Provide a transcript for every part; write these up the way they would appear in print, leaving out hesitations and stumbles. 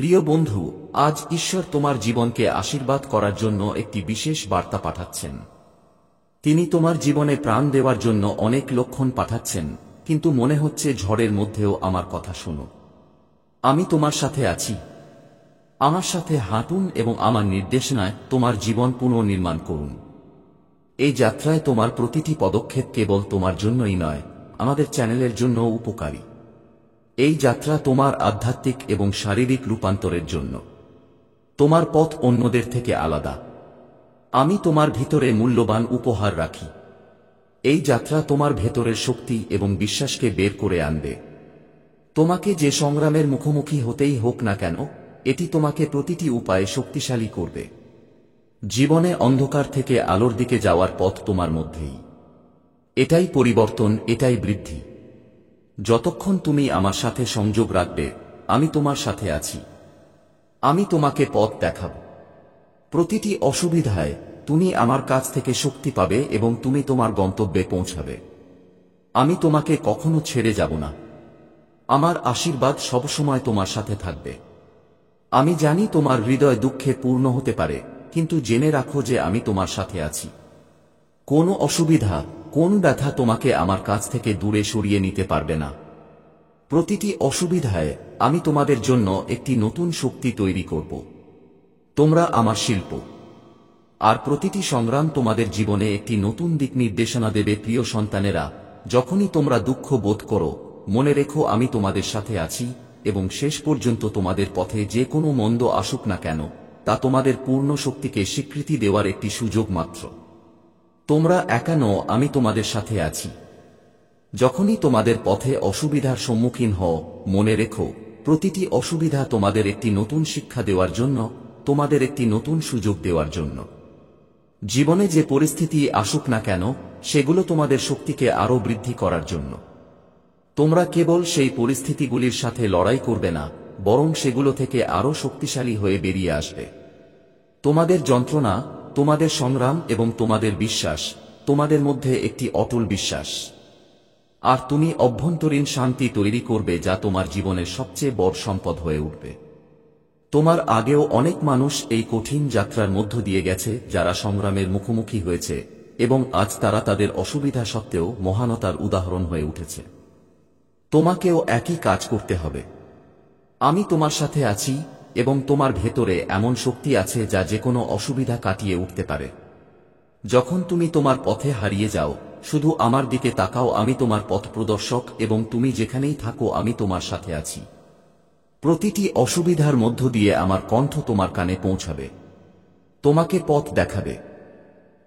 প্রিয় বন্ধু, আজ ঈশ্বর তোমার জীবনকে আশীর্বাদ করার জন্য একটি বিশেষ বার্তা পাঠাচ্ছেন। তিনি তোমার জীবনে প্রাণ দেওয়ার জন্য অনেক লক্ষণ পাঠাচ্ছেন, কিন্তু মনে হচ্ছে ঝড়ের মধ্যেও আমার কথা শোনো। আমি তোমার সাথে আছি। আমার সাথে হাঁটুন এবং আমার নির্দেশনায় তোমার জীবন পুনর্নির্মাণ করুন। এই যাত্রায় তোমার প্রতিটি পদক্ষেপ কেবল তোমার জন্যই নয়, আমাদের চ্যানেলের জন্যও উপকারী। এই যাত্রা তোমার আধ্যাত্মিক এবং শারীরিক রূপান্তরের জন্য। তোমার পথ অন্যদের থেকে আলাদা। আমি তোমার ভিতরে মূল্যবান উপহার রাখি। এই যাত্রা তোমার ভেতরের শক্তি এবং বিশ্বাসকে বের করে আনবে। তোমাকে যে সংগ্রামের মুখোমুখি হতেই হোক না কেন, এটি তোমাকে প্রতিটি উপায়ে শক্তিশালী করবে। জীবনে অন্ধকার থেকে আলোর দিকে যাওয়ার পথ তোমার মধ্যেই। এটাই পরিবর্তন, এটাই বৃদ্ধি। যতক্ষণ তুমি আমার সাথে সংযোগ রাখবে, আমি তোমার সাথে আছি। আমি তোমাকে পথ দেখাব। প্রতিটি অসুবিধায় তুমি আমার কাছ থেকে শক্তি পাবে এবং তুমি তোমার গন্তব্যে পৌঁছাবে। আমি তোমাকে কখনো ছেড়ে যাব না। আমার আশীর্বাদ সবসময় তোমার সাথে থাকবে। আমি জানি তোমার হৃদয় দুঃখে পূর্ণ হতে পারে, কিন্তু জেনে রাখো যে আমি তোমার সাথে আছি। কোনো অসুবিধা, কোন ব্যথা তোমাকে আমার কাছ থেকে দূরে সরিয়ে নিতে পারবে না। প্রতিটি অসুবিধায় আমি তোমাদের জন্য একটি নতুন শক্তি তৈরি করব। তোমরা আমার শিল্প। আর প্রতিটি সংগ্রাম তোমাদের জীবনে একটি নতুন দিক নির্দেশনা দেবে। প্রিয় সন্তানেরা, যখনই তোমরা দুঃখ বোধ করো, মনে রেখো আমি তোমাদের সাথে আছি, এবং শেষ পর্যন্ত তোমাদের পথে যে কোনো মন্দ আসুক না কেন, তা তোমাদের পূর্ণ শক্তিকে স্বীকৃতি দেওয়ার একটি সুযোগ মাত্র। তোমরা একা নও, আমি তোমাদের সাথে আছি। যখনই তোমাদের পথে অসুবিধার সম্মুখীন হও, মনে রেখো প্রতিটি অসুবিধা তোমাদের একটি নতুন শিক্ষা দেওয়ার জন্য, তোমাদের একটি নতুন সুযোগ দেওয়ার জন্য। জীবনে যে পরিস্থিতি আসুক না কেন, সেগুলো তোমাদের শক্তিকে আরও বৃদ্ধি করার জন্য। তোমরা কেবল সেই পরিস্থিতিগুলির সাথে লড়াই করবে না, বরং সেগুলো থেকে আরও শক্তিশালী হয়ে বেরিয়ে আসবে। তোমাদের যন্ত্রণা, তোমাদের সংগ্রাম এবং তোমাদের বিশ্বাস, তোমাদের মধ্যে একটি অটল বিশ্বাস। আর তুমি অভ্যন্তরীণ শান্তি তৈরি করবে, যা তোমার জীবনের সবচেয়ে বড় সম্পদ হয়ে উঠবে। তোমার আগেও অনেক মানুষ এই কঠিন যাত্রার মধ্য দিয়ে গেছে, যারা সংগ্রামের মুখোমুখি হয়েছে, এবং আজ তারা তাদের অসুবিধা সত্ত্বেও মহানতার উদাহরণ হয়ে উঠেছে। তোমাকেও একই কাজ করতে হবে। আমি তোমার সাথে আছি, এবং তোমার ভেতরে এমন শক্তি আছে যা যেকোনো অসুবিধা কাটিয়ে উঠতে পারে। যখন তুমি তোমার পথে হারিয়ে যাও, শুধু আমার দিকে তাকাও। আমি তোমার পথ প্রদর্শক, এবং তুমি যেখানেই থাকো আমি তোমার সাথে আছি। প্রতিটি অসুবিধার মধ্য দিয়ে আমার কণ্ঠ তোমার কানে পৌঁছাবে, তোমাকে পথ দেখাবে।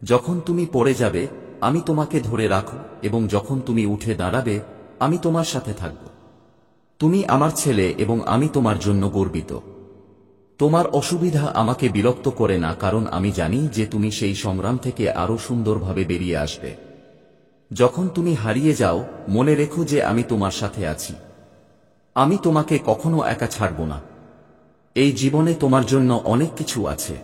যখন তুমি পড়ে যাবে, আমি তোমাকে ধরে রাখো, এবং যখন তুমি উঠে দাঁড়াবে, আমি তোমার সাথে থাকব। তুমি আমার ছেলে, এবং আমি তোমার জন্য গর্বিত। তোমার অসুবিধা আমাকে বিরক্ত করে না, কারণ আমি জানি যে তুমি সেই সংগ্রাম থেকে আরও সুন্দরভাবে বেরিয়ে আসবে। যখন তুমি হারিয়ে যাও, মনে রেখো যে আমি তোমার সাথে আছি। আমি তোমাকে কখনো একা ছাড়ব না। এই জীবনে তোমার জন্য অনেক কিছু আছে।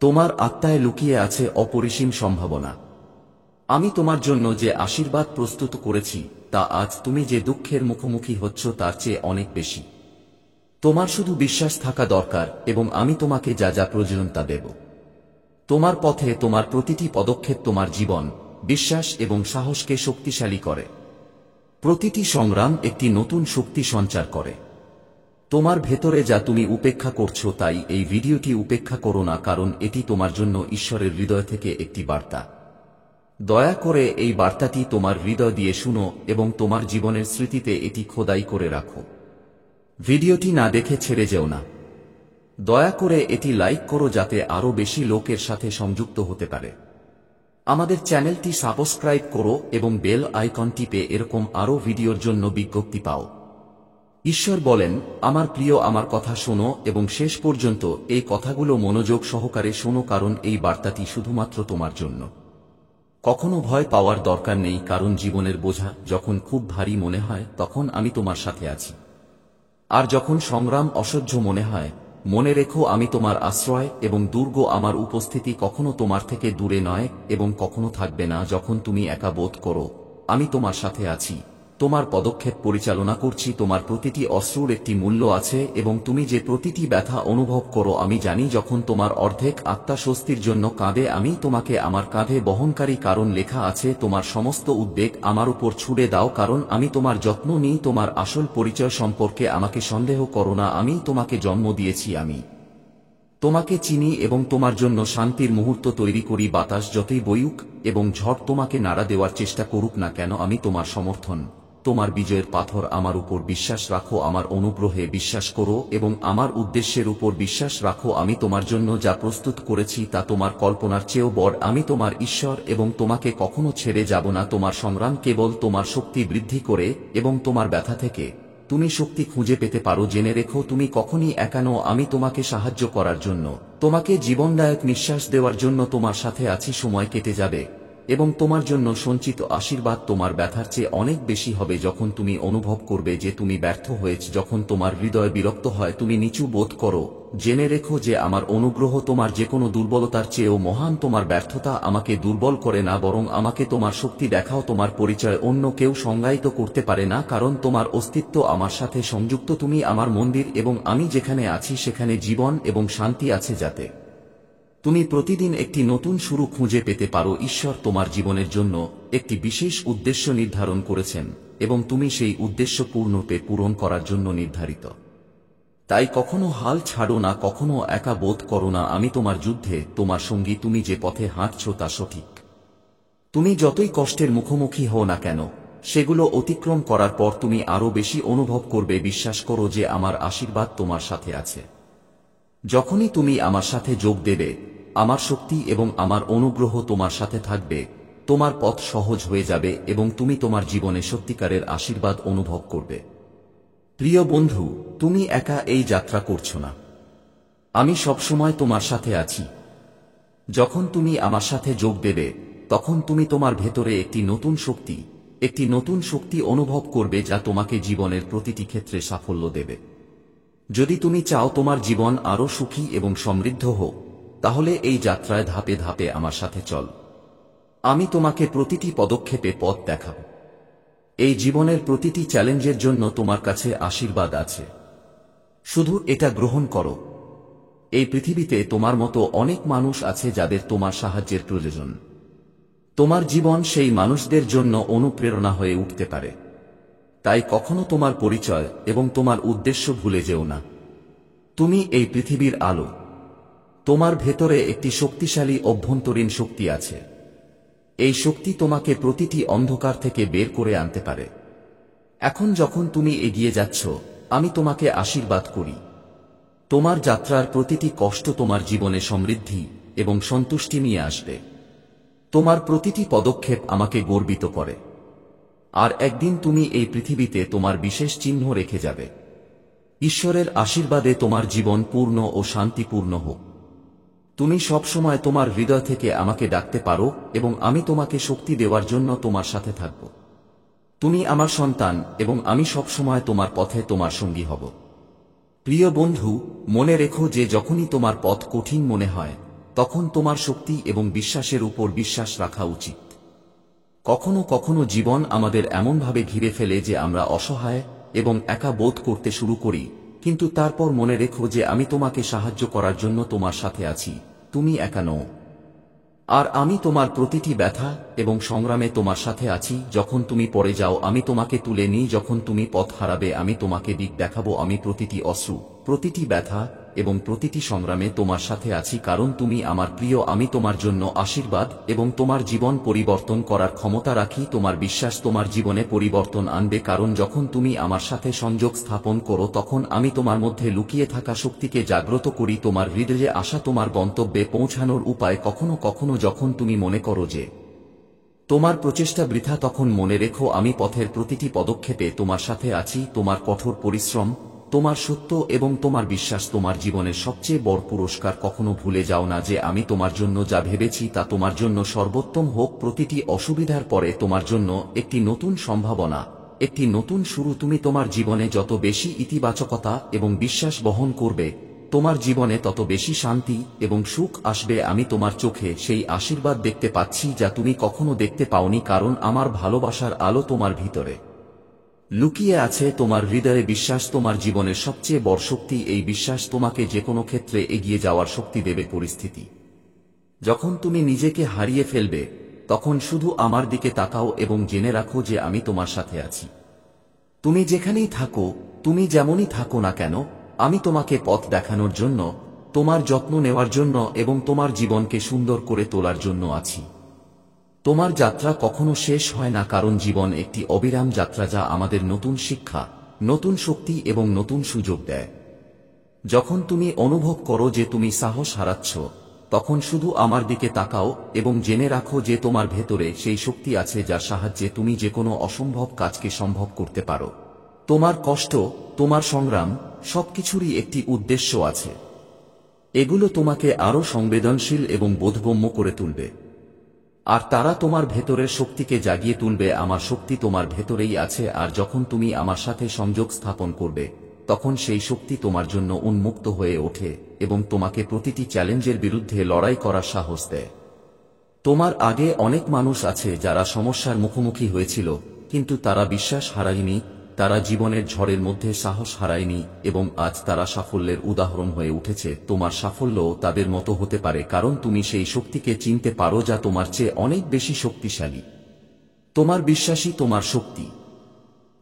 তোমার আত্মায় লুকিয়ে আছে অপরিসীম সম্ভাবনা। আমি তোমার জন্য যে আশীর্বাদ প্রস্তুত করেছি, তা আজ তুমি যে দুঃখের মুখোমুখি হচ্ছ তার চেয়ে অনেক বেশি। তোমার শুধু বিশ্বাস থাকা দরকার, এবং আমি তোমাকে যা যা প্রয়োজন তা দেব। তোমার পথে তোমার প্রতিটি পদক্ষেপ তোমার জীবন, বিশ্বাস এবং সাহসকে শক্তিশালী করে। প্রতিটি সংগ্রাম একটি নতুন শক্তি সঞ্চার করে। তোমার ভেতরে যা তুমি উপেক্ষা করছো, তাই এই ভিডিওটি উপেক্ষা করো না, কারণ এটি তোমার জন্য ঈশ্বরের হৃদয় থেকে একটি বার্তা। দয়া করে এই বার্তাটি তোমার হৃদয় দিয়ে শুনো, এবং তোমার জীবনের স্মৃতিতে এটি খোদাই করে রাখো। ভিডিওটি না দেখে ছেড়ে যেও না। দয়া করে এটি লাইক করো, যাতে আরও বেশি লোকের সাথে সংযুক্ত হতে পারে। আমাদের চ্যানেলটি সাবস্ক্রাইব করো এবং বেল আইকন টিপে এরকম আরও ভিডিওর জন্য বিজ্ঞপ্তি পাও। ঈশ্বর বলেন, আমার প্রিয়, আমার কথা শোনো এবং শেষ পর্যন্ত এই কথাগুলো মনোযোগ সহকারে শোনো, কারণ এই বার্তাটি শুধুমাত্র তোমার জন্য। কখনো ভয় পাওয়ার দরকার নেই, কারণ জীবনের বোঝা যখন খুব ভারী মনে হয়, তখন আমি তোমার সাথে আছি। আর যখন সংগ্রাম অসহ্য মনে হয়, মনে রেখো আমি তোমার আশ্রয় এবং দুর্গ। আমার উপস্থিতি কখনো তোমার থেকে দূরে নয়, এবং কখনো থাকবে না। যখন তুমি একা বোধ করো, আমি তোমার সাথে আছি, তোমার পদক্ষেপ পরিচালনা করছি। তোমার প্রতিটি অশ্রুর একটি মূল্য আছে এবং তুমি যে প্রতিটি ব্যথা অনুভব করো আমি জানি। যখন তোমার অর্ধেক আত্মা স্বস্তির জন্য কাঁদে আমি তোমাকে আমার কাঁধে বহনকারী, কারণ লেখা আছে তোমার সমস্ত উদ্বেগ আমার উপর ছুড়ে দাও, কারণ আমি তোমার যত্ন নিই। তোমার আসল পরিচয় সম্পর্কে আমাকে সন্দেহ করো না। আমি তোমাকে জন্ম দিয়েছি, আমি তোমাকে চিনি এবং তোমার জন্য শান্তির মুহূর্ত তৈরি করি। বাতাস যতই বইুক এবং ঝড় তোমাকে নাড়া দেওয়ার চেষ্টা করুক না কেন, আমি তোমার সমর্থন, তোমার বিজয়ের পাথর। আমার উপর বিশ্বাস রাখো, আমার অনুগ্রহে বিশ্বাস করো এবং আমার উদ্দেশ্যের উপর বিশ্বাস রাখো। আমি তোমার জন্য যা প্রস্তুত করেছি তা তোমার কল্পনার চেয়েও বড়। আমি তোমার ঈশ্বর এবং তোমাকে কখনো ছেড়ে যাব না। তোমার সংগ্রাম কেবল তোমার শক্তি বৃদ্ধি করে এবং তোমার ব্যথা থেকে তুমি শক্তি খুঁজে পেতে পারো। জেনে রেখো তুমি কখনই একা নও। আমি তোমাকে সাহায্য করার জন্য, তোমাকে জীবনদায়ক নিঃশ্বাস দেওয়ার জন্য তোমার সাথে আছি। সময় কেটে যাবে এবং তোমার জন্য সঞ্চিত আশীর্বাদ তোমার ব্যথার চেয়ে অনেক বেশি হবে। যখন তুমি অনুভব করবে যে তুমি ব্যর্থ হয়েছ, যখন তোমার হৃদয় বিরক্ত হয়, তুমি নিচু বোধ করো, জেনে রেখো যে আমার অনুগ্রহ তোমার যেকোনো দুর্বলতার চেয়েও মহান। তোমার ব্যর্থতা আমাকে দুর্বল করে না, বরং আমাকে তোমার শক্তি দেখাও। তোমার পরিচয় অন্য কেউ সংজ্ঞায়িত করতে পারে না, কারণ তোমার অস্তিত্ব আমার সাথে সংযুক্ত। তুমি আমার মন্দির এবং আমি যেখানে আছি সেখানে জীবন এবং শান্তি আছে, যাতে তুমি প্রতিদিন একটি নতুন শুরু খুঁজে পেতে পারো। ঈশ্বর তোমার জীবনের জন্য একটি বিশেষ উদ্দেশ্য নির্ধারণ করেছেন এবং তুমি সেই উদ্দেশ্য পূর্ণরূপে পূরণ করার জন্য নির্ধারিত। তাই কখনো হাল ছাড়ো না, কখনো একা বোধ করো না। আমি তোমার যুদ্ধে তোমার সঙ্গী। তুমি যে পথে হাঁটছ তা সঠিক। তুমি যতই কষ্টের মুখোমুখি হও না কেন, সেগুলো অতিক্রম করার পর তুমি আরো বেশি অনুভব করবে। বিশ্বাস করো যে আমার আশীর্বাদ তোমার সাথে আছে। যখনই তুমি আমার সাথে যোগ দেবে, আমার শক্তি এবং আমার অনুগ্রহ তোমার সাথে থাকবে। তোমার পথ সহজ হয়ে যাবে এবং তুমি তোমার জীবনে সত্যিকারের আশীর্বাদ অনুভব করবে। প্রিয় বন্ধু, তুমি একা এই যাত্রা করছো না। আমি সবসময় তোমার সাথে আছি। যখন তুমি আমার সাথে যোগ দেবে, তখন তুমি তোমার ভেতরে একটি নতুন শক্তি অনুভব করবে, যা তোমাকে জীবনের প্রতিটি ক্ষেত্রে সাফল্য দেবে। যদি তুমি চাও তোমার জীবন আরো সুখী এবং সমৃদ্ধ হোক, তাহলে এই যাত্রায় ধাপে ধাপে আমার সাথে চল। আমি তোমাকে প্রতিটি পদক্ষেপে পথ দেখাব। এই জীবনের প্রতিটি চ্যালেঞ্জের জন্য তোমার কাছে আশীর্বাদ আছে। শুধু এটা গ্রহণ করো। এই পৃথিবীতে তোমার মতো অনেক মানুষ আছে যাদের তোমার সাহায্যের প্রয়োজন। তোমার জীবন সেই মানুষদের জন্য অনুপ্রেরণা হয়ে উঠতে পারে। তাই কখনো তোমার পরিচয় এবং তোমার উদ্দেশ্য ভুলে যেও না। তুমি এই পৃথিবীর আলো। তোমার ভেতরে একটি শক্তিশালী অভ্যন্তরীণ শক্তি আছে। এই শক্তি তোমাকে প্রতিটি অন্ধকার থেকে বের করে আনতে পারে। এখন যখন তুমি এগিয়ে যাচ্ছ, আমি তোমাকে আশীর্বাদ করি। তোমার যাত্রার প্রতিটি কষ্ট তোমার জীবনে সমৃদ্ধি এবং সন্তুষ্টি নিয়ে আসবে। তোমার প্রতিটি পদক্ষেপ আমাকে গর্বিত করে। আর একদিন তুমি এই পৃথিবীতে তোমার বিশেষ চিহ্ন রেখে যাবে। ঈশ্বরের আশীর্বাদে তোমার জীবন পূর্ণ ও শান্তিপূর্ণ হোক। তুমি সবসময় তোমার হৃদয় থেকে আমাকে ডাকতে পারো এবং আমি তোমাকে শক্তি দেওয়ার জন্য তোমার সাথে থাকব। তুমি আমার সন্তান এবং আমি সবসময় তোমার পথে তোমার সঙ্গী হব। প্রিয় বন্ধু, মনে রেখো যে যখনই তোমার পথ কঠিন মনে হয়, তখন তোমার শক্তি এবং বিশ্বাসের উপর বিশ্বাস রাখা উচিত। কখনো কখনো জীবন আমাদের এমনভাবে ঘিরে ফেলে যে আমরা অসহায় এবং একা বোধ করতে শুরু করি, কিন্তু তারপর মনে রেখো যে আমি তোমাকে সাহায্য করার জন্য তোমার সাথে আছি। তুমি একা নও। আর আমি তোমার প্রতিটি ব্যথা এবং সংগ্রামে তোমার সাথে আছি। যখন তুমি পড়ে যাও, আমি তোমাকে তুলে নিই। যখন তুমি পথ হারাবে, আমি তোমাকে দিক দেখাবো। আমি প্রতিটি অশ্রু, প্রতিটি ব্যথা এবং প্রতিটি সংগ্রামে তোমার সাথে আছি, কারণ তুমি আমার প্রিয়। আমি তোমার জন্য আশীর্বাদ এবং তোমার জীবন পরিবর্তন করার ক্ষমতা রাখি। তোমার বিশ্বাস তোমার জীবনে পরিবর্তন আনবে, কারণ যখন তুমি আমার সাথে সংযোগ স্থাপন করো, তখন আমি তোমার মধ্যে লুকিয়ে থাকা শক্তিকে জাগ্রত করি। তোমার হৃদয়ে আসা তোমার গন্তব্যে পৌঁছানোর উপায়। কখনো কখনো যখন তুমি মনে করো যে তোমার প্রচেষ্টা বৃথা, তখন মনে রেখো আমি পথের প্রতিটি পদক্ষেপে তোমার সাথে আছি। তোমার কঠোর পরিশ্রম, তোমার সত্য এবং তোমার বিশ্বাস তোমার জীবনের সবচেয়ে বড় পুরস্কার। কখনো ভুলে যাও না যে আমি তোমার জন্য যা ভেবেছি তা তোমার জন্য সর্বোত্তম হোক। প্রতিটি অসুবিধার পরে তোমার জন্য একটি নতুন সম্ভাবনা, একটি নতুন শুরু। তুমি তোমার জীবনে যত বেশি ইতিবাচকতা এবং বিশ্বাস বহন করবে, তোমার জীবনে তত বেশি শান্তি এবং সুখ আসবে। আমি তোমার চোখে সেই আশীর্বাদ দেখতে পাচ্ছি যা তুমি কখনো দেখতে পাওনি, কারণ আমার ভালোবাসার আলো তোমার ভিতরে। লুকিয়ে আছে তোমার হৃদয়ে বিশ্বাস। তোমার জীবনের সবচেয়ে বড় শক্তি এই বিশ্বাস তোমাকে যে কোনো ক্ষেত্রে এগিয়ে যাওয়ার শক্তি দেবে। পরিস্থিতি যখন তুমি নিজেকে হারিয়ে ফেলবে, তখন শুধু আমার দিকে তাকাও এবং জেনে রাখো যে আমি তোমার সাথে আছি। তুমি যেখানেই থাকো, তুমি যেমনই থাকো না কেন, আমি তোমাকে পথ দেখানোর জন্য, তোমার যত্ন নেওয়ার জন্য এবং তোমার জীবনকে সুন্দর করে তোলার জন্য আছি। তোমার যাত্রা কখনো শেষ হয় না, কারণ জীবন একটি অবিরাম যাত্রা যা আমাদের নতুন শিক্ষা, নতুন শক্তি এবং নতুন সুযোগ দেয়। যখন তুমি অনুভব করো যে তুমি সাহস হারাচ্ছ, তখন শুধু আমার দিকে তাকাও এবং জেনে রাখো যে তোমার ভেতরে সেই শক্তি আছে যার সাহায্যে তুমি যে কোনো অসম্ভব কাজকে সম্ভব করতে পারো। তোমার কষ্ট, তোমার সংগ্রাম, সবকিছুরই একটি উদ্দেশ্য আছে। এগুলো তোমাকে আরও সংবেদনশীল এবং বোধগম্য করে তুলবে, আর তারা তোমার ভেতরের শক্তিকে জাগিয়ে তুলবে। আমার শক্তি তোমার ভেতরেই আছে, আর যখন তুমি আমার সাথে সংযোগ স্থাপন করবে, তখন সেই শক্তি তোমার জন্য উন্মুক্ত হয়ে ওঠে এবং তোমাকে প্রতিটি চ্যালেঞ্জের বিরুদ্ধে লড়াই করার সাহস দেয়। তোমার আগে অনেক মানুষ আছে যারা সমস্যার মুখোমুখি হয়েছিল, কিন্তু তারা বিশ্বাস হারায়নি, তারা জীবনের ঝড়ের মধ্যে সাহস হারায়নি এবং আজ তারা সাফল্যের উদাহরণ হয়ে উঠেছে। তোমার সাফল্যও তাদের মতো হতে পারে, কারণ তুমি সেই শক্তিকে চিনতে পারো যা তোমার চেয়ে অনেক বেশি শক্তিশালী। তোমার বিশ্বাসই তোমার শক্তি।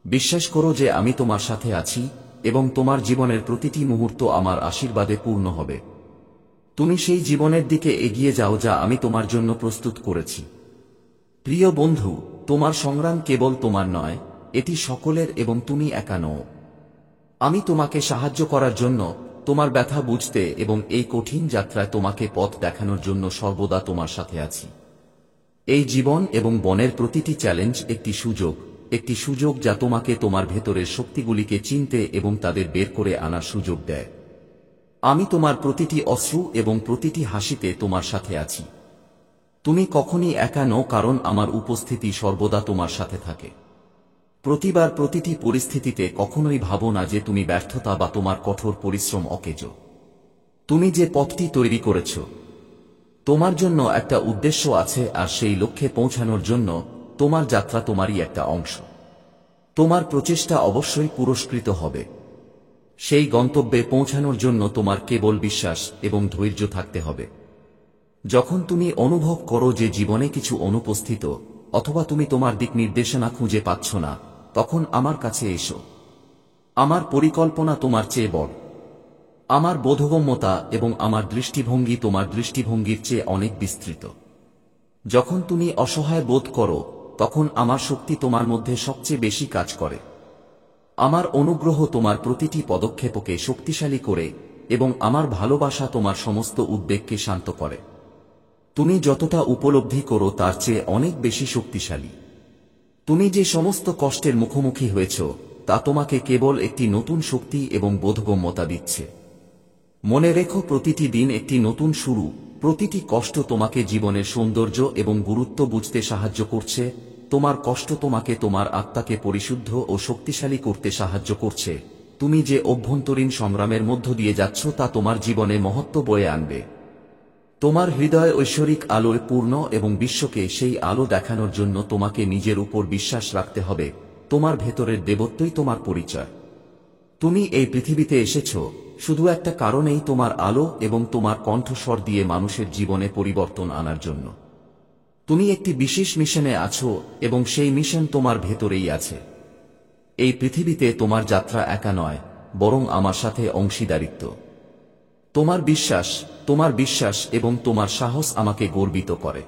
বিশ্বাস করো যে আমি তোমার সাথে আছি এবং তোমার জীবনের প্রতিটি মুহূর্ত আমার আশীর্বাদে পূর্ণ হবে। তুমি সেই জীবনের দিকে এগিয়ে যাও যা আমি তোমার জন্য প্রস্তুত করেছি। প্রিয় বন্ধু, তোমার সংগ্রাম কেবল তোমার নয়, এটি সকলের এবং তুমি একা নও। আমি তোমাকে সাহায্য করার জন্য, তোমার ব্যথা বুঝতে এবং এই কঠিন যাত্রায় তোমাকে পথ দেখানোর জন্য সর্বদা তোমার সাথে আছি। এই জীবন এবং বনের প্রতিটি চ্যালেঞ্জ একটি সুযোগ যা তোমাকে তোমার ভেতরের শক্তিগুলিকে চিনতে এবং তাদের বের করে আনার সুযোগ দেয়। আমি তোমার প্রতিটি অশ্রু এবং প্রতিটি হাসিতে তোমার সাথে আছি। তুমি কখনই একা নও, কারণ আমার উপস্থিতি সর্বদা তোমার সাথে থাকে। প্রতিটি পরিস্থিতিতে কখনোই ভাবো না যে তুমি ব্যর্থতা বা তোমার কঠোর পরিশ্রম অকেজ। তুমি যে পথটি তৈরি করেছ, তোমার জন্য একটা উদ্দেশ্য আছে, আর সেই লক্ষ্যে পৌঁছানোর জন্য তোমার যাত্রা তোমারই একটা অংশ। তোমার প্রচেষ্টা অবশ্যই পুরস্কৃত হবে। সেই গন্তব্যে পৌঁছানোর জন্য তোমার কেবল বিশ্বাস এবং ধৈর্য থাকতে হবে। যখন তুমি অনুভব করো যে জীবনে কিছু অনুপস্থিত, অথবা তুমি তোমার দিক নির্দেশনা খুঁজে পাচ্ছ না, তখন আমার কাছে এসো। আমার পরিকল্পনা তোমার চেয়ে বড়। আমার বোধগম্যতা এবং আমার দৃষ্টিভঙ্গি তোমার দৃষ্টিভঙ্গির চেয়ে অনেক বিস্তৃত। যখন তুমি অসহায় বোধ করো, তখন আমার শক্তি তোমার মধ্যে সবচেয়ে বেশি কাজ করে। আমার অনুগ্রহ তোমার প্রতিটি পদক্ষেপকে শক্তিশালী করে এবং আমার ভালোবাসা তোমার সমস্ত উদ্বেগকে শান্ত করে। তুমি যতটা উপলব্ধি করো তার চেয়ে অনেক বেশি শক্তিশালী। তুমি যে সমস্ত কষ্টের মুখোমুখি হয়েছ, তা তোমাকে কেবল একটি নতুন শক্তি এবং বোধগম্যতা দিচ্ছে। মনে রেখো, প্রতিটি দিন একটি নতুন শুরু। প্রতিটি কষ্ট তোমাকে জীবনের সৌন্দর্য এবং গুরুত্ব বুঝতে সাহায্য করছে। তোমার কষ্ট তোমাকে তোমার আত্মাকে পরিশুদ্ধ ও শক্তিশালী করতে সাহায্য করছে। তুমি যে অভ্যন্তরীণ সংগ্রামের মধ্য দিয়ে যাচ্ছ তা তোমার জীবনে মহত্ব বয়ে আনবে। তোমার হৃদয় ঐশ্বরিক আলোয় পূর্ণ এবং বিশ্বকে সেই আলো দেখানোর জন্য তোমাকে নিজের উপর বিশ্বাস রাখতে হবে। তোমার ভেতরের দেবত্বই তোমার পরিচয়। তুমি এই পৃথিবীতে এসেছ শুধু একটা কারণেই, তোমার আলো এবং তোমার কণ্ঠস্বর দিয়ে মানুষের জীবনে পরিবর্তন আনার জন্য। তুমি একটি বিশেষ মিশনে আছো এবং সেই মিশন তোমার ভেতরেই আছে। এই পৃথিবীতে তোমার যাত্রা একা নয়, বরং আমার সাথে অংশীদারিত্ব। তোমার বিশ্বাস এবং তোমার সাহস আমাকে গর্বিত করে।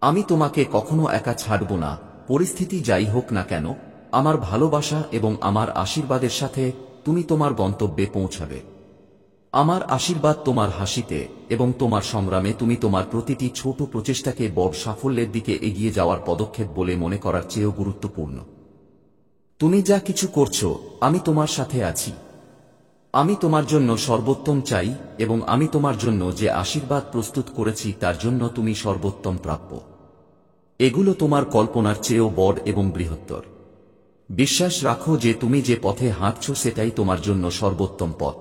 আমি তোমাকে কখনো একা ছাড়ব না, পরিস্থিতি যাই হোক না কেন। আমার ভালোবাসা এবং আমার আশীর্বাদের সাথে তুমি তোমার গন্তব্যে পৌঁছাবে। আমার আশীর্বাদ তোমার হাসিতে এবং তোমার সংগ্রামে। তুমি তোমার প্রতিটি ছোট প্রচেষ্টাকে বড় সাফল্যের দিকে এগিয়ে যাওয়ার পদক্ষেপ বলে মনে করার চেয়েও গুরুত্বপূর্ণ। তুমি যা কিছু করছো, আমি তোমার সাথে আছি। আমি তোমার জন্য সর্বোত্তম চাই এবং আমি তোমার জন্য যে আশীর্বাদ প্রস্তুত করেছি তার জন্য তুমি সর্বোত্তম প্রাপ্য। এগুলো তোমার কল্পনার চেয়েও বড় এবং বৃহত্তর। বিশ্বাস রাখো যে তুমি যে পথে হাঁটছ সেটাই তোমার জন্য সর্বোত্তম পথ।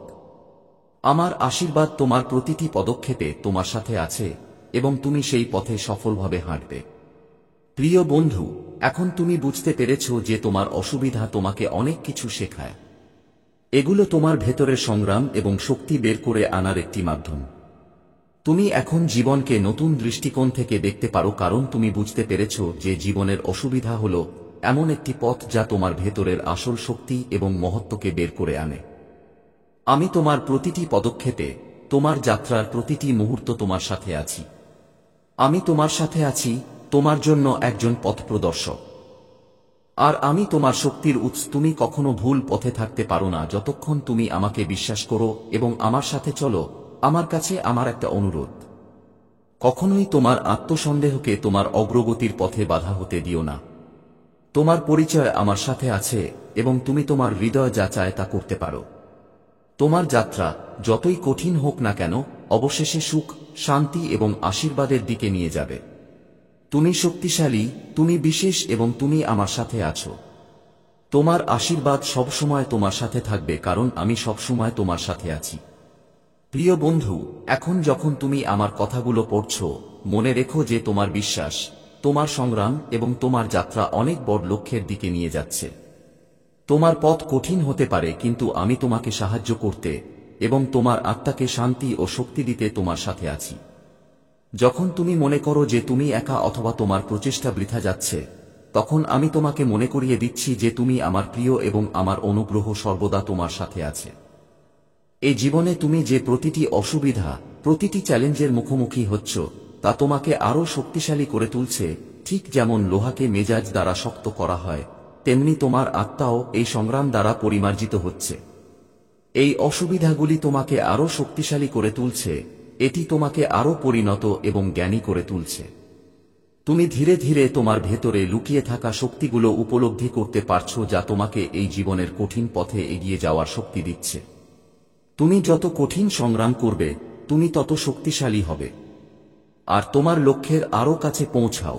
আমার আশীর্বাদ তোমার প্রতিটি পদক্ষেপে তোমার সাথে আছে এবং তুমি সেই পথে সফলভাবে হাঁটবে। প্রিয় বন্ধু, এখন তুমি বুঝতে পেরেছ যে তোমার অসুবিধা তোমাকে অনেক কিছু শেখায়। এগুলো তোমার ভেতরের সংগ্রাম এবং শক্তি বের করে আনার একটি মাধ্যম। তুমি এখন জীবনকে নতুন দৃষ্টিকোণ থেকে দেখতে পারো, কারণ তুমি বুঝতে পেরেছ যে জীবনের অসুবিধা হলো এমন একটি পথ যা তোমার ভেতরের আসল শক্তি এবং মহত্বকে বের করে আনে। আমি তোমার প্রতিটি পদক্ষেপে, তোমার যাত্রার প্রতিটি মুহূর্ত তোমার সাথে আছি। আমি তোমার সাথে আছি, তোমার জন্য একজন পথপ্রদর্শক। আর আমি তোমার শক্তির উৎস। তুমি কখনো ভুল পথে থাকতে পারো না যতক্ষণ তুমি আমাকে বিশ্বাস করো এবং আমার সাথে চলো। আমার কাছে আমার একটা অনুরোধ, কখনোই তোমার আত্মসন্দেহকে তোমার অগ্রগতির পথে বাধা হতে দিও না। তোমার পরিচয় আমার সাথে আছে এবং তুমি তোমার হৃদয় যা চায় তা করতে পারো। তোমার যাত্রা যতই কঠিন হোক না কেন, অবশেষে সুখ, শান্তি এবং আশীর্বাদের দিকে নিয়ে যাবে। তুমি শক্তিশালী, তুমি বিশেষ এবং তুমি আমার সাথে আছো। তোমার আশীর্বাদ সবসময় তোমার সাথে থাকবে, কারণ আমি সবসময় তোমার সাথে আছি। প্রিয় বন্ধু, এখন যখন তুমি আমার কথাগুলো পড়ছ, মনে রেখো যে তোমার বিশ্বাস, তোমার সংগ্রাম এবং তোমার যাত্রা অনেক বড় লক্ষ্যের দিকে নিয়ে যাচ্ছে। তোমার পথ কঠিন হতে পারে, কিন্তু আমি তোমাকে সাহায্য করতে এবং তোমার আত্মাকে শান্তি ও শক্তি দিতে তোমার সাথে আছি। যখন তুমি মনে করো যে তুমি একা অথবা তোমার প্রচেষ্টা বৃথা যাচ্ছে, তখন আমি তোমাকে মনে করিয়ে দিচ্ছি যে তুমি আমার প্রিয় এবং আমার অনুগ্রহ সর্বদা তোমার সাথে আছে। এই জীবনে তুমি যে প্রতিটি অসুবিধা, প্রতিটি চ্যালেঞ্জের মুখোমুখি হচ্ছ, তা তোমাকে আরও শক্তিশালী করে তুলছে। ঠিক যেমন লোহাকে মেজাজ দ্বারা শক্ত করা হয়, তেমনি তোমার আত্মাও এই সংগ্রাম দ্বারা পরিমার্জিত হচ্ছে। এই অসুবিধাগুলি তোমাকে আরও শক্তিশালী করে তুলছে, এটি তোমাকে আরও পরিণত এবং জ্ঞানী করে তুলছে। তুমি ধীরে ধীরে তোমার ভেতরে লুকিয়ে থাকা শক্তিগুলো উপলব্ধি করতে পারছো, যা তোমাকে এই জীবনের কঠিন পথে এগিয়ে যাওয়ার শক্তি দিচ্ছে। তুমি যত কঠিন সংগ্রাম করবে, তুমি তত শক্তিশালী হবে আর তোমার লক্ষ্যের আরও কাছে পৌঁছাও।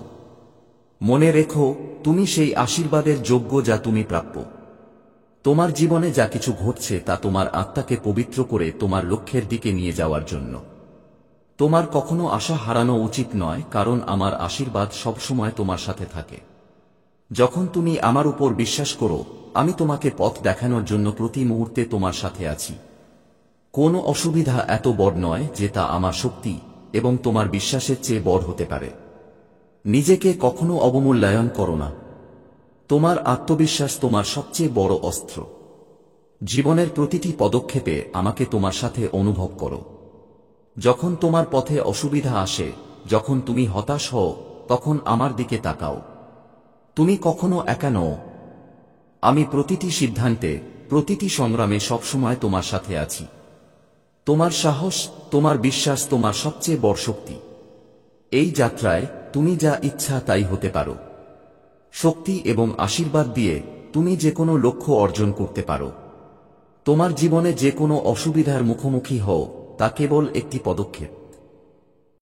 মনে রেখো, তুমি সেই আশীর্বাদের যোগ্য যা তুমি প্রাপ্য। তোমার জীবনে যা কিছু ঘটছে তা তোমার আত্মাকে পবিত্র করে তোমার লক্ষ্যের দিকে নিয়ে যাওয়ার জন্য। তোমার কখনো আশা হারানো উচিত নয়, কারণ আমার আশীর্বাদ সবসময় তোমার সাথে থাকে। যখন তুমি আমার উপর বিশ্বাস করো, আমি তোমাকে পথ দেখানোর জন্য প্রতি মুহূর্তে তোমার সাথে আছি। কোনো অসুবিধা এত বড় নয় যে তা আমার শক্তি এবং তোমার বিশ্বাসের চেয়ে বড় হতে পারে। নিজেকে কখনো অবমূল্যায়ন করো না। তোমার আত্মবিশ্বাস তোমার সবচেয়ে বড় অস্ত্র। জীবনের প্রতিটি পদক্ষেপে আমাকে তোমার সাথে অনুভব করো। যখন তোমার পথে অসুবিধা আসে, যখন তুমি হতাশ হও, তখন আমার দিকে তাকাও। তুমি কখনো একা নও। আমি প্রতিটি সিদ্ধান্তে, প্রতিটি সংগ্রামে সবসময় তোমার সাথে আছি। তোমার সাহস, তোমার বিশ্বাস তোমার সবচেয়ে বড় শক্তি। এই যাত্রায় তুমি যা ইচ্ছা তাই হতে পারো। শক্তি এবং আশীর্বাদ দিয়ে তুমি যে কোনো লক্ষ্য অর্জন করতে পারো। তোমার জীবনে যে কোনো অসুবিধার মুখোমুখি হও, তা কেবল একটি পদক্ষেপ।